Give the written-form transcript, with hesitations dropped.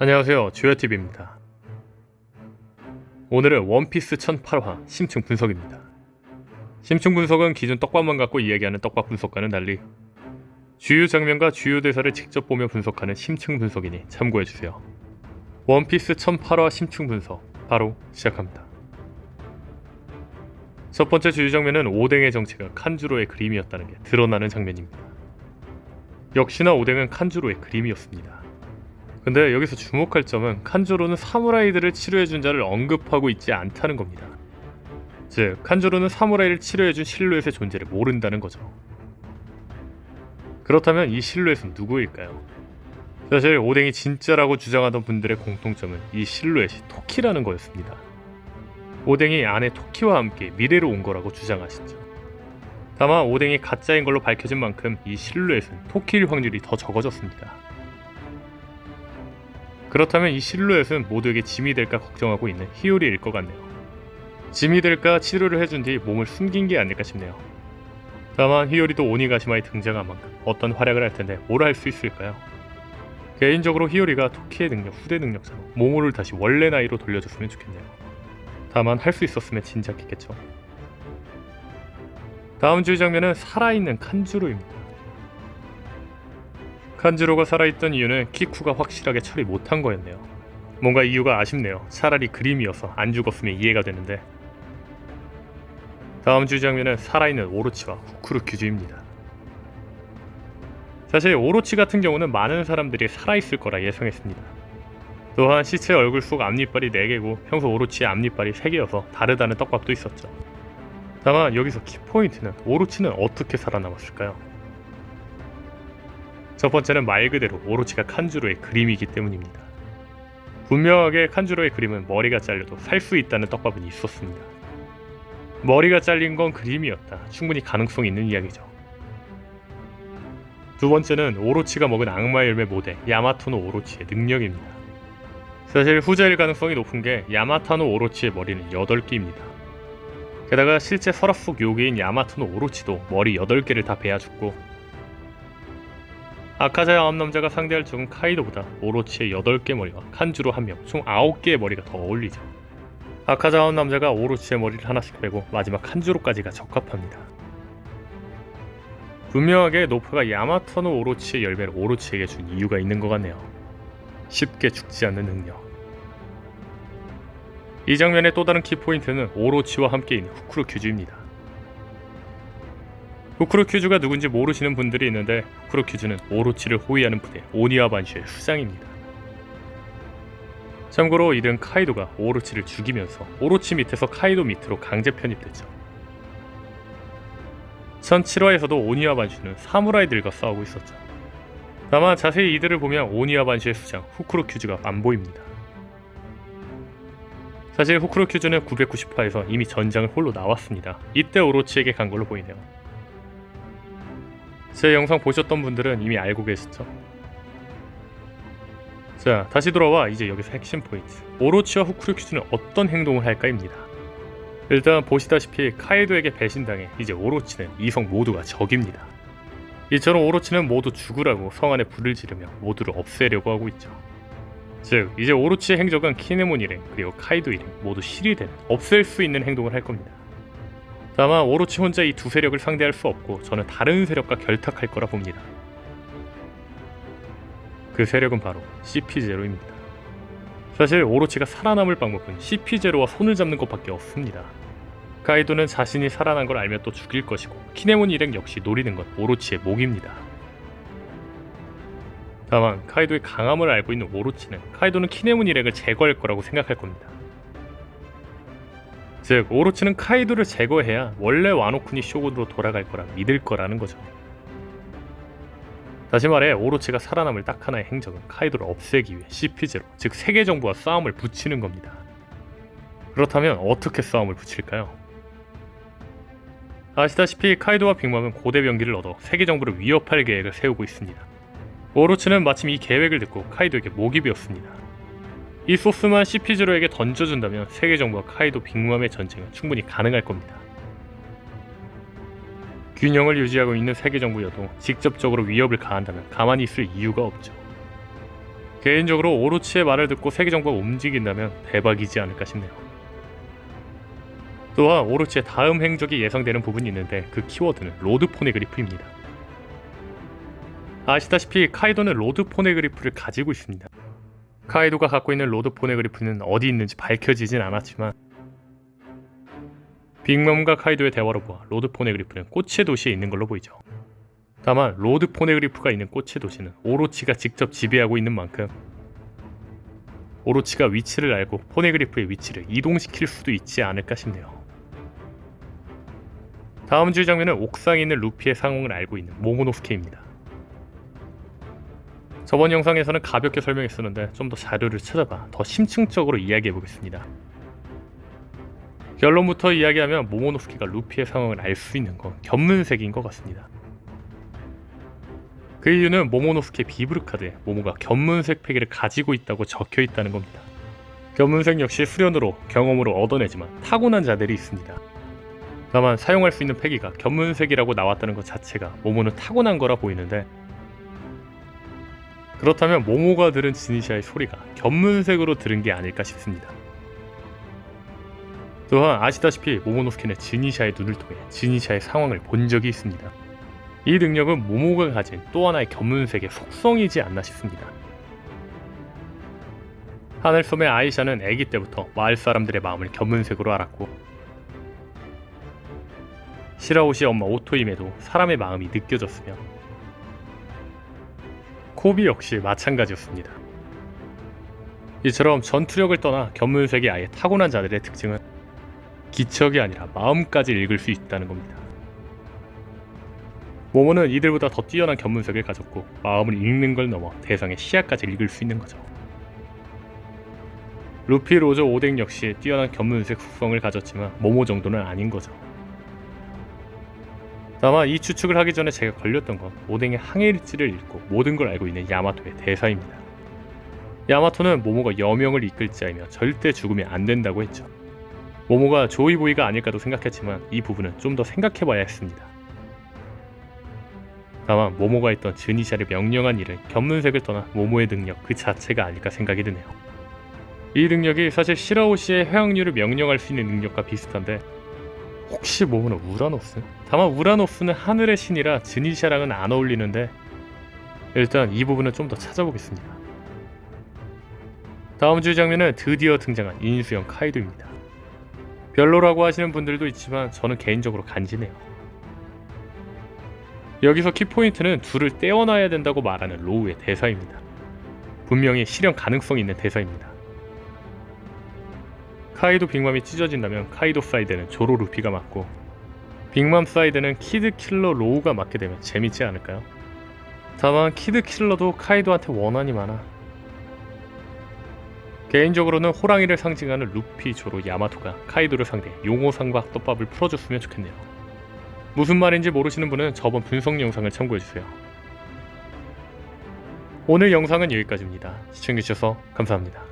안녕하세요, 주야TV입니다. 오늘은 원피스 1008화 심층 분석입니다. 심층 분석은 기존 떡밥만 갖고 이야기하는 떡밥 분석과는 달리 주요 장면과 주요 대사를 직접 보며 분석하는 심층 분석이니 참고해주세요. 원피스 1008화 심층 분석 바로 시작합니다. 첫 번째 주요 장면은 오뎅의 정체가 칸주로의 그림이었다는 게 드러나는 장면입니다. 역시나 오뎅은 칸주로의 그림이었습니다. 근데 여기서 주목할 점은 칸주로는 사무라이들을 치료해준 자를 언급하고 있지 않다는 겁니다. 즉, 칸주로는 사무라이를 치료해준 실루엣의 존재를 모른다는 거죠. 그렇다면 이 실루엣은 누구일까요? 사실 오뎅이 진짜라고 주장하던 분들의 공통점은 이 실루엣이 토키라는 거였습니다. 오뎅이 아내 토키와 함께 미래로 온 거라고 주장하시죠. 다만 오뎅이 가짜인 걸로 밝혀진 만큼 이 실루엣은 토키일 확률이 더 적어졌습니다. 그렇다면 이 실루엣은 모두에게 짐이 될까 걱정하고 있는 히요리일 것 같네요. 짐이 될까 치료를 해준 뒤 몸을 숨긴 게 아닐까 싶네요. 다만 히요리도 오니가시마에 등장한 만큼 어떤 활약을 할 텐데 뭘 할 수 있을까요? 개인적으로 히요리가 토키의 능력, 후대 능력처럼 모모를 다시 원래 나이로 돌려줬으면 좋겠네요. 다만 할 수 있었으면 진작했겠죠. 다음 주의 장면은 살아있는 칸주로입니다. 칸주로가 살아있던 이유는 키쿠가 확실하게 처리 못한 거였네요. 뭔가 이유가 아쉽네요. 차라리 그림이어서 안 죽었으면 이해가 되는데. 다음 주 장면은 살아있는 오로치와 후쿠루 큐즈입니다. 사실 오로치 같은 경우는 많은 사람들이 살아있을 거라 예상했습니다. 또한 시체 얼굴 속 앞니빨이 4개고 평소 오로치의 앞니빨이 3개여서 다르다는 떡밥도 있었죠. 다만 여기서 키포인트는 오로치는 어떻게 살아남았을까요? 첫 번째는 말 그대로 오로치가 칸주로의 그림이기 때문입니다. 분명하게 칸주로의 그림은 머리가 잘려도 살 수 있다는 떡밥은 있었습니다. 머리가 잘린 건 그림이었다. 충분히 가능성 있는 이야기죠. 두 번째는 오로치가 먹은 악마 열매 모델 야마토노 오로치의 능력입니다. 사실 후자일 가능성이 높은 게 야마타노 오로치의 머리는 8개입니다. 게다가 실제 설화 속 요괴인 야마토노 오로치도 머리 8개를 다 베어줬고 아카자의 암남자가 상대할 적은 카이도보다 오로치의 8개 머리와 칸주로 1명, 총 9개의 머리가 더 어울리죠. 아카자 암남자가 오로치의 머리를 하나씩 빼고 마지막 칸주로까지가 적합합니다. 분명하게 노프가 야마토노 오로치의 열매를 오로치에게 준 이유가 있는 것 같네요. 쉽게 죽지 않는 능력. 이 장면의 또 다른 키포인트는 오로치와 함께 있는 후쿠루 큐즈입니다. 후쿠루 큐즈가 누군지 모르시는 분들이 있는데 후쿠루 큐즈는 오로치를 호위하는 부대 오니와 반슈의 수장입니다. 참고로 이른 카이도가 오로치를 죽이면서 오로치 밑에서 카이도 밑으로 강제 편입됐죠. 1007화에서도 오니와 반슈는 사무라이들과 싸우고 있었죠. 다만 자세히 이들을 보면 오니와 반슈의 수장 후쿠루 큐즈가 안 보입니다. 사실 후쿠루 큐즈는 990화에서 이미 전장을 홀로 나왔습니다. 이때 오로치에게 간 걸로 보이네요. 제 영상 보셨던 분들은 이미 알고 계시죠? 자, 다시 돌아와 이제 여기서 핵심 포인트. 오로치와 후쿠루 큐즈는 어떤 행동을 할까입니다. 일단 보시다시피 카이도에게 배신당해 이제 오로치는 이성 모두가 적입니다. 이처럼 오로치는 모두 죽으라고 성 안에 불을 지르며 모두를 없애려고 하고 있죠. 즉, 이제 오로치의 행적은 키네몬 일행 그리고 카이도 일행 모두 실이 되는 없앨 수 있는 행동을 할 겁니다. 다만 오로치 혼자 이 두 세력을 상대할 수 없고 저는 다른 세력과 결탁할 거라 봅니다. 그 세력은 바로 CP0입니다. 사실 오로치가 살아남을 방법은 CP0와 손을 잡는 것밖에 없습니다. 카이도는 자신이 살아난 걸 알면 또 죽일 것이고 키네몬 일행 역시 노리는 건 오로치의 목입니다. 다만 카이도의 강함을 알고 있는 오로치는 카이도는 키네몬 일행을 제거할 거라고 생각할 겁니다. 즉, 오로치는 카이도를 제거해야 원래 와노쿠니 쇼군으로 돌아갈 거라 믿을 거라는 거죠. 다시 말해 오로치가 살아남을 딱 하나의 행적은 카이도를 없애기 위해 CP0, 즉 세계정부와 싸움을 붙이는 겁니다. 그렇다면 어떻게 싸움을 붙일까요? 아시다시피 카이도와 빅맘은 고대 병기를 얻어 세계정부를 위협할 계획을 세우고 있습니다. 오로치는 마침 이 계획을 듣고 카이도에게 목이 베었습니다. 이 소스만 CP0에게 던져준다면 세계정부와 카이도 빅맘의 전쟁은 충분히 가능할 겁니다. 균형을 유지하고 있는 세계정부여도 직접적으로 위협을 가한다면 가만히 있을 이유가 없죠. 개인적으로 오로치의 말을 듣고 세계정부가 움직인다면 대박이지 않을까 싶네요. 또한 오로치의 다음 행적이 예상되는 부분이 있는데 그 키워드는 로드 포네그리프입니다. 아시다시피 카이도는 로드 포네그리프를 가지고 있습니다. 카이도가 갖고 있는 로드 포네그리프는 어디 있는지 밝혀지진 않았지만 빅맘과 카이도의 대화로 보아 로드 포네그리프는 꽃의 도시에 있는 걸로 보이죠. 다만 로드 포네그리프가 있는 꽃의 도시는 오로치가 직접 지배하고 있는 만큼 오로치가 위치를 알고 포네그리프의 위치를 이동시킬 수도 있지 않을까 싶네요. 다음 주 장면은 옥상에 있는 루피의 상황을 알고 있는 모모노스케입니다. 저번 영상에서는 가볍게 설명했었는데 좀 더 자료를 찾아봐 더 심층적으로 이야기해보겠습니다. 결론부터 이야기하면 모모노스케가 루피의 상황을 알 수 있는 건 견문색인 것 같습니다. 그 이유는 모모노스케 비브르 카드에 모모가 견문색 패기를 가지고 있다고 적혀 있다는 겁니다. 견문색 역시 수련으로 경험으로 얻어내지만 타고난 자들이 있습니다. 다만 사용할 수 있는 패기가 견문색이라고 나왔다는 것 자체가 모모는 타고난 거라 보이는데, 그렇다면 모모가 들은 지니샤의 소리가 견문색으로 들은 게 아닐까 싶습니다. 또한 아시다시피 모모노스케는 지니샤의 눈을 통해 지니샤의 상황을 본 적이 있습니다. 이 능력은 모모가 가진 또 하나의 견문색의 속성이지 않나 싶습니다. 하늘섬의 아이샤는 아기 때부터 마을 사람들의 마음을 견문색으로 알았고, 시라오시의 엄마 오토임에도 사람의 마음이 느껴졌으며 코비 역시 마찬가지였습니다. 이처럼 전투력을 떠나 견문색이 아예 타고난 자들의 특징은 기척이 아니라 마음까지 읽을 수 있다는 겁니다. 모모는 이들보다 더 뛰어난 견문색을 가졌고 마음을 읽는 걸 넘어 대상의 시야까지 읽을 수 있는 거죠. 루피, 로저, 오뎅 역시 뛰어난 견문색 속성을 가졌지만 모모 정도는 아닌 거죠. 다만 이 추측을 하기 전에 제가 걸렸던 건 오뎅의 항해일지를 읽고 모든 걸 알고 있는 야마토의 대사입니다. 야마토는 모모가 여명을 이끌 자이며 절대 죽으면 안 된다고 했죠. 모모가 조이보이가 아닐까도 생각했지만 이 부분은 좀 더 생각해봐야 했습니다. 다만 모모가 했던 즈니샤를 명령한 일은 견문색을 떠나 모모의 능력 그 자체가 아닐까 생각이 드네요. 이 능력이 사실 시라오시의 회항류를 명령할 수 있는 능력과 비슷한데, 혹시 모모는 우라노스? 다만 우라노스는 하늘의 신이라 즈니샤랑은 안 어울리는데 일단 이 부분은 좀 더 찾아보겠습니다. 다음 주 장면은 드디어 등장한 인수형 카이도입니다. 별로라고 하시는 분들도 있지만 저는 개인적으로 간지네요. 여기서 키포인트는 둘을 떼어놔야 된다고 말하는 로우의 대사입니다. 분명히 실현 가능성이 있는 대사입니다. 카이도 빅맘이 찢어진다면 카이도 사이드는 조로 루피가 맞고 빅맘 사이드는 키드 킬러 로우가 맞게 되면 재밌지 않을까요? 다만 키드 킬러도 카이도한테 원한이 많아. 개인적으로는 호랑이를 상징하는 루피, 조로, 야마토가 카이도를 상대해 용호상과 떡밥을 풀어줬으면 좋겠네요. 무슨 말인지 모르시는 분은 저번 분석 영상을 참고해주세요. 오늘 영상은 여기까지입니다. 시청해주셔서 감사합니다.